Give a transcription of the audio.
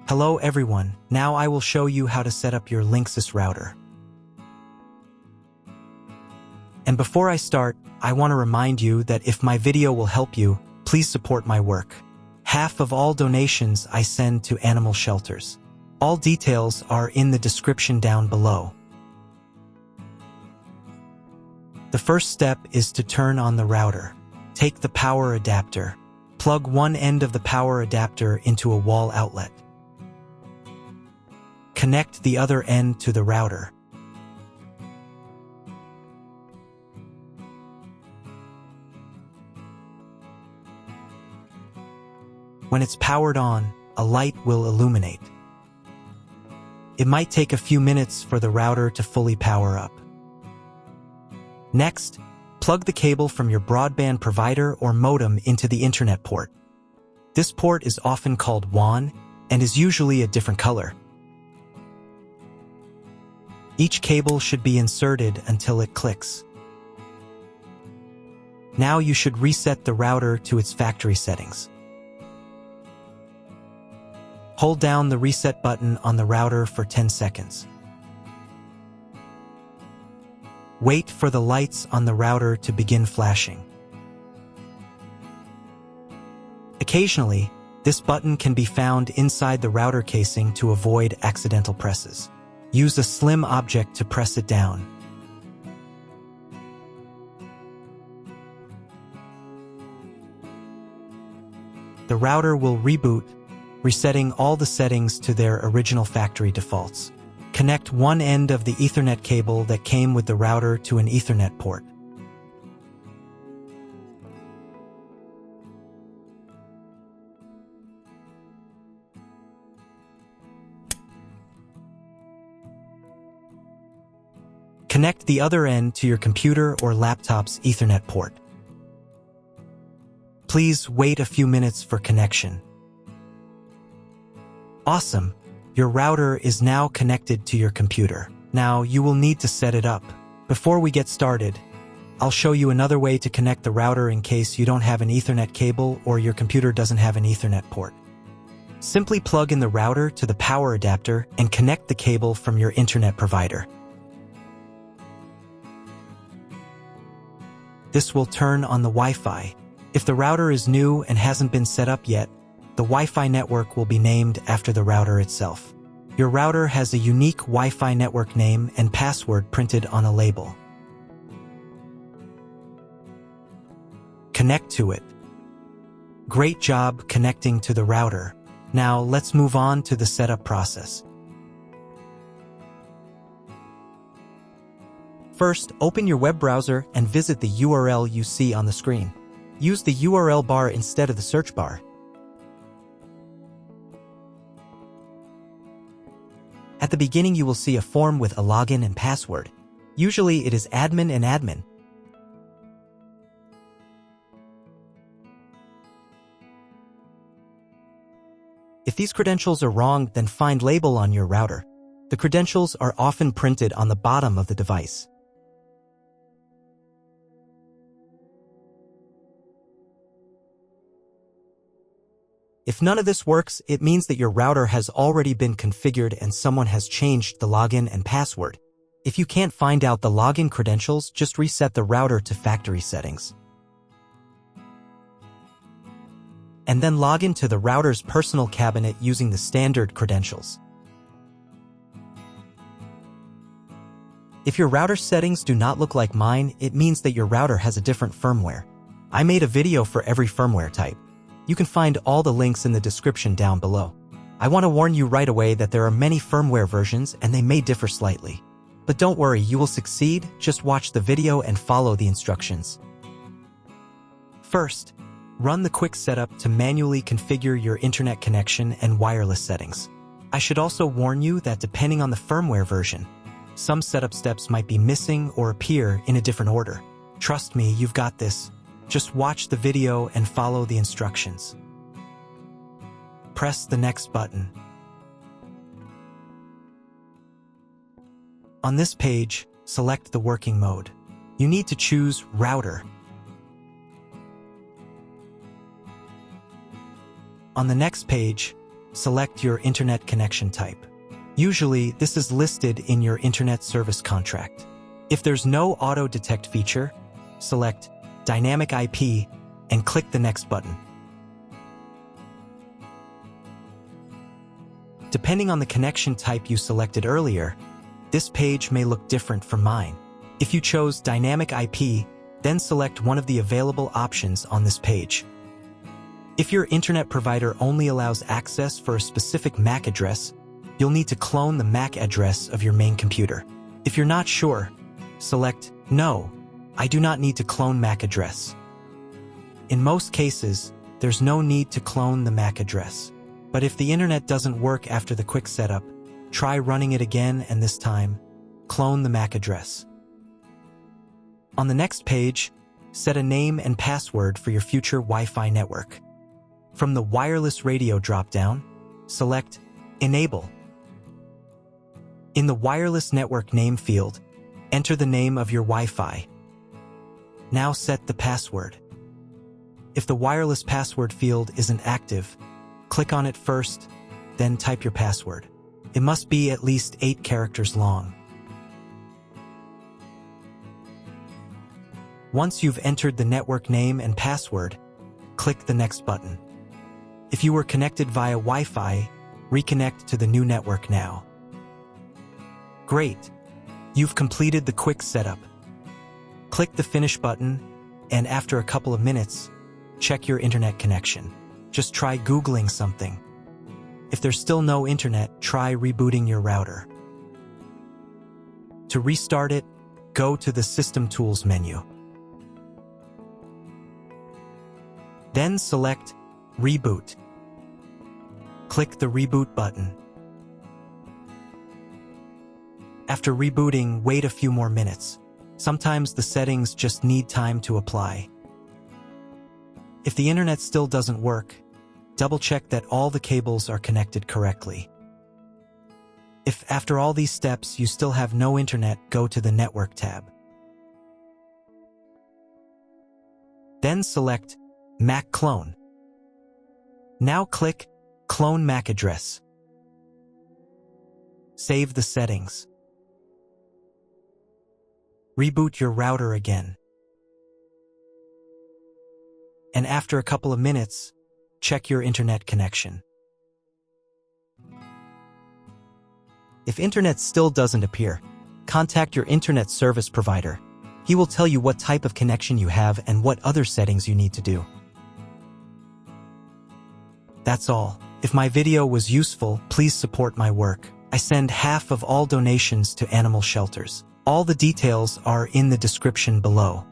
Hello everyone, now I will show you how to set up your Linksys router. And before I start, I want to remind you that if my video will help you, please support my work. Half of all donations I send to animal shelters. All details are in the description down below. The first step is to turn on the router. Take the power adapter. Plug one end of the power adapter into a wall outlet. Connect the other end to the router. When it's powered on, a light will illuminate. It might take a few minutes for the router to fully power up. Next, plug the cable from your broadband provider or modem into the internet port. This port is often called WAN and is usually a different color. Each cable should be inserted until it clicks. Now you should reset the router to its factory settings. Hold down the reset button on the router for 10 seconds. Wait for the lights on the router to begin flashing. Occasionally, this button can be found inside the router casing to avoid accidental presses. Use a slim object to press it down. The router will reboot, resetting all the settings to their original factory defaults. Connect one end of the Ethernet cable that came with the router to an Ethernet port. Connect the other end to your computer or laptop's Ethernet port. Please wait a few minutes for connection. Awesome! Your router is now connected to your computer. Now you will need to set it up. Before we get started, I'll show you another way to connect the router in case you don't have an Ethernet cable or your computer doesn't have an Ethernet port. Simply plug in the router to the power adapter and connect the cable from your internet provider. This will turn on the Wi-Fi. If the router is new and hasn't been set up yet, the Wi-Fi network will be named after the router itself. Your router has a unique Wi-Fi network name and password printed on a label. Connect to it. Great job connecting to the router. Now let's move on to the setup process. First, open your web browser and visit the URL you see on the screen. Use the URL bar instead of the search bar. At the beginning, you will see a form with a login and password. Usually, it is admin and admin. If these credentials are wrong, then find label on your router. The credentials are often printed on the bottom of the device. If none of this works, it means that your router has already been configured and someone has changed the login and password. If you can't find out the login credentials, just reset the router to factory settings. And then log into the router's personal cabinet using the standard credentials. If your router settings do not look like mine, it means that your router has a different firmware. I made a video for every firmware type. You can find all the links in the description down below. I want to warn you right away that there are many firmware versions and they may differ slightly. But don't worry, you will succeed, just watch the video and follow the instructions. First, run the quick setup to manually configure your internet connection and wireless settings. I should also warn you that depending on the firmware version, some setup steps might be missing or appear in a different order. Trust me, you've got this. Just watch the video and follow the instructions. Press the next button. On this page, select the working mode. You need to choose Router. On the next page, select your internet connection type. Usually, this is listed in your internet service contract. If there's no auto-detect feature, select Dynamic IP and click the Next button. Depending on the connection type you selected earlier, this page may look different from mine. If you chose Dynamic IP, then select one of the available options on this page. If your internet provider only allows access for a specific MAC address, you'll need to clone the MAC address of your main computer. If you're not sure, select No, I do not need to clone MAC address. In most cases, there's no need to clone the MAC address. But if the internet doesn't work after the quick setup, try running it again and this time, clone the MAC address. On the next page, set a name and password for your future Wi-Fi network. From the wireless radio dropdown, select Enable. In the wireless network name field, enter the name of your Wi-Fi. Now set the password. If the wireless password field isn't active, click on it first, then type your password. It must be at least 8 characters long. Once you've entered the network name and password, click the Next button. If you were connected via Wi-Fi, reconnect to the new network now. Great! You've completed the quick setup. Click the Finish button, and after a couple of minutes, check your internet connection. Just try Googling something. If there's still no internet, try rebooting your router. To restart it, go to the System Tools menu. Then select Reboot. Click the Reboot button. After rebooting, wait a few more minutes. Sometimes the settings just need time to apply. If the internet still doesn't work, double-check that all the cables are connected correctly. If after all these steps you still have no internet, go to the Network tab. Then select MAC Clone. Now click Clone MAC Address. Save the settings. Reboot your router again. And after a couple of minutes, check your internet connection. If internet still doesn't appear, contact your internet service provider. He will tell you what type of connection you have and what other settings you need to do. That's all. If my video was useful, please support my work. I send half of all donations to animal shelters. All the details are in the description below.